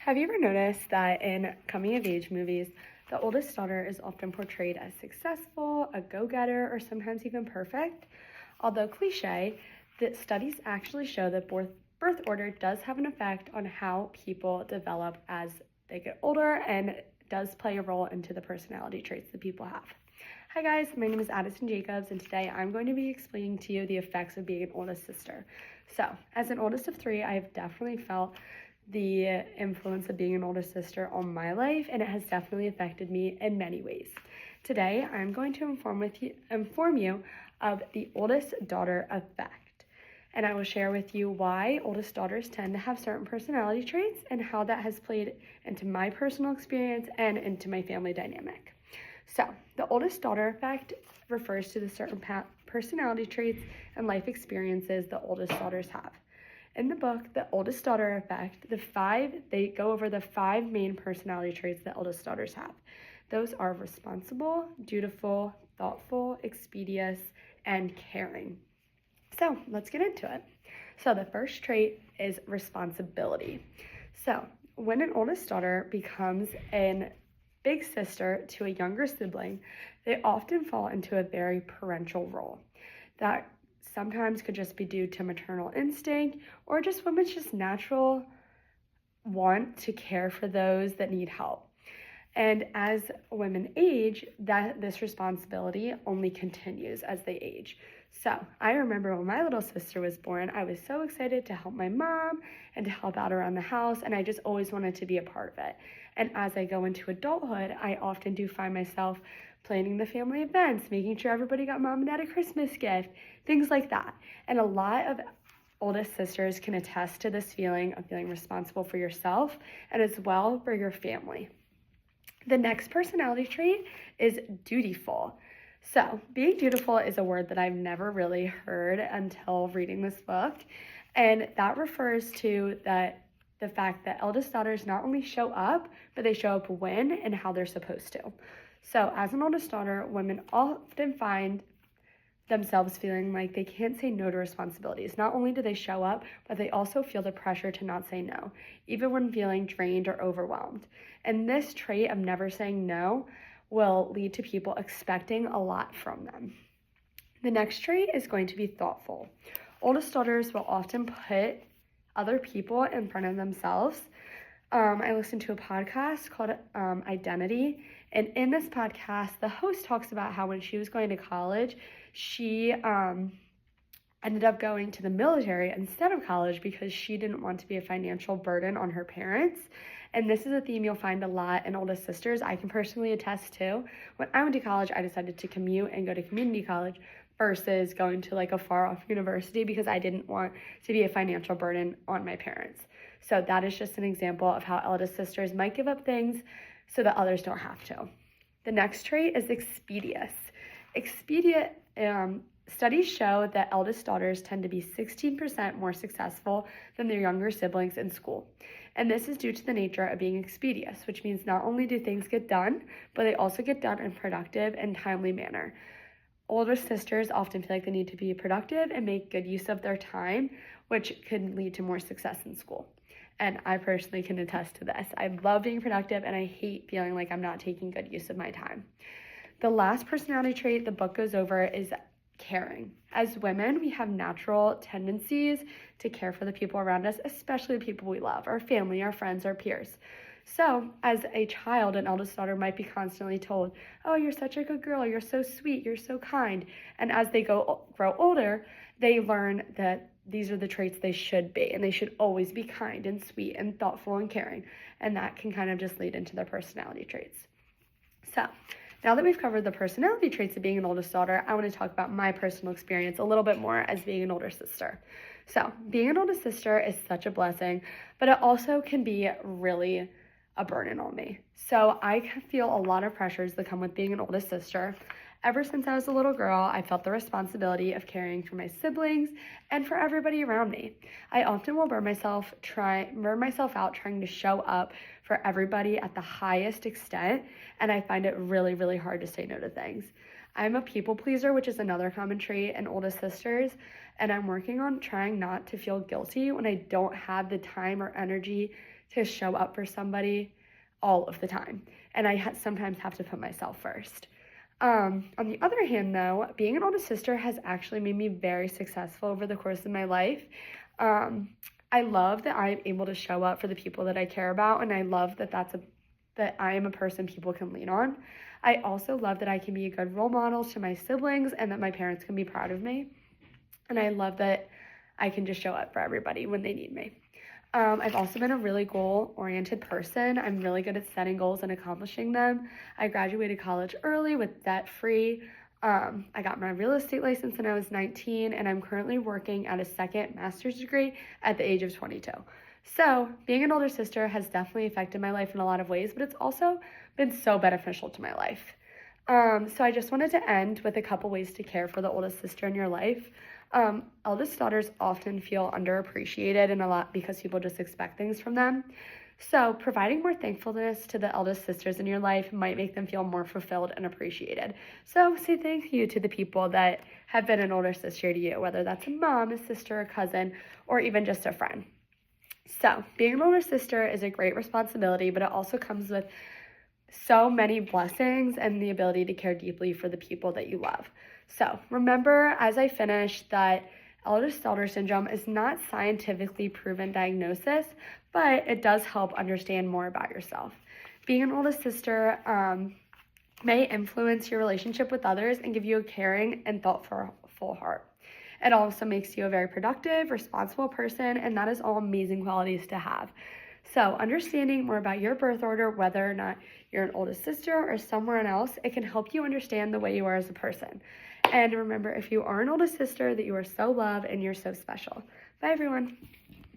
Have you ever noticed that in coming-of-age movies, the oldest daughter is often portrayed as successful, a go-getter, or sometimes even perfect? Although cliche, the studies actually show that birth order does have an effect on how people develop as they get older and does play a role into the personality traits that people have. Hi guys, my name is Addison Jacobs, and today I'm going to be explaining to you the effects of being an oldest sister. So, as an oldest of three, I've definitely felt the influence of being an older sister on my life, and it has definitely affected me in many ways. Today, I'm going to inform you of the oldest daughter effect, and I will share with you why oldest daughters tend to have certain personality traits and how that has played into my personal experience and into my family dynamic. So, the oldest daughter effect refers to the certain personality traits and life experiences the oldest daughters have. In the book, The Oldest Daughter Effect, they go over the 5 main personality traits that oldest daughters have. Those are responsible, dutiful, thoughtful, expeditious, and caring. So let's get into it. So the first trait is responsibility. So when an oldest daughter becomes a big sister to a younger sibling, they often fall into a very parental role. That sometimes could just be due to maternal instinct or just women's just natural want to care for those that need help. And as women age, this responsibility only continues as they age. So I remember when my little sister was born, I was so excited to help my mom and to help out around the house, and I just always wanted to be a part of it. And as I go into adulthood, I often do find myself planning the family events, making sure everybody got mom and dad a Christmas gift, things like that. And a lot of oldest sisters can attest to this feeling of feeling responsible for yourself and as well for your family. The next personality trait is dutiful. So, being dutiful is a word that I've never really heard until reading this book, and that refers to the fact that eldest daughters not only show up, but they show up when and how they're supposed to. So, as an oldest daughter, women often find themselves feeling like they can't say no to responsibilities. Not only do they show up, but they also feel the pressure to not say no, even when feeling drained or overwhelmed. And this trait of never saying no will lead to people expecting a lot from them. The next trait is going to be thoughtful. Oldest daughters will often put other people in front of themselves. I listened to a podcast called Identity, and in this podcast, the host talks about how when she was going to college, she ended up going to the military instead of college because she didn't want to be a financial burden on her parents. And this is a theme you'll find a lot in oldest sisters. I can personally attest to. When I went to college, I decided to commute and go to community college versus going to like a far off university because I didn't want to be a financial burden on my parents. So that is just an example of how eldest sisters might give up things so that others don't have to. The next trait is expeditious. Studies show that eldest daughters tend to be 16% more successful than their younger siblings in school. And this is due to the nature of being expeditious, which means not only do things get done, but they also get done in a productive and timely manner. Older sisters often feel like they need to be productive and make good use of their time, which could lead to more success in school. And I personally can attest to this. I love being productive and I hate feeling like I'm not taking good use of my time. The last personality trait the book goes over is caring. As women, we have natural tendencies to care for the people around us, especially the people we love, our family, our friends, our peers. So, as a child, an eldest daughter might be constantly told, "Oh, you're such a good girl, you're so sweet, you're so kind." And as they grow older, they learn that these are the traits they should be, and they should always be kind and sweet and thoughtful and caring. And that can kind of just lead into their personality traits. So, now that we've covered the personality traits of being an oldest daughter, I want to talk about my personal experience a little bit more as being an older sister. So, being an older sister is such a blessing, but it also can be really a burden on me. So, I feel a lot of pressures that come with being an oldest sister. Ever since I was a little girl, I felt the responsibility of caring for my siblings and for everybody around me. I often will burn myself out trying to show up for everybody at the highest extent, and I find it really, really hard to say no to things. I'm a people pleaser, which is another common trait in oldest sisters, and I'm working on trying not to feel guilty when I don't have the time or energy to show up for somebody all of the time. And I sometimes have to put myself first. On the other hand, though, being an older sister has actually made me very successful over the course of my life. I love that I'm able to show up for the people that I care about, and I love that that I am a person people can lean on. I also love that I can be a good role model to my siblings and that my parents can be proud of me. And I love that I can just show up for everybody when they need me. I've also been a really goal-oriented person. I'm really good at setting goals and accomplishing them. I graduated college early with debt-free. I got my real estate license when I was 19, and I'm currently working at a second master's degree at the age of 22. So being an older sister has definitely affected my life in a lot of ways, but it's also been so beneficial to my life. So I just wanted to end with a couple ways to care for the oldest sister in your life. Eldest daughters often feel underappreciated and a lot because people just expect things from them. So providing more thankfulness to the eldest sisters in your life might make them feel more fulfilled and appreciated. So say thank you to the people that have been an older sister to you, whether that's a mom, a sister, a cousin, or even just a friend. So being an older sister is a great responsibility, but it also comes with so many blessings and the ability to care deeply for the people that you love. So remember, as I finish, that eldest daughter syndrome is not scientifically proven diagnosis, but it does help understand more about yourself. Being an oldest sister may influence your relationship with others and give you a caring and thoughtful heart. It also makes you a very productive, responsible person, and that is all amazing qualities to have. So understanding more about your birth order, whether or not you're an oldest sister or someone else, it can help you understand the way you are as a person. And remember, if you are an oldest sister, that you are so loved and you're so special. Bye, everyone.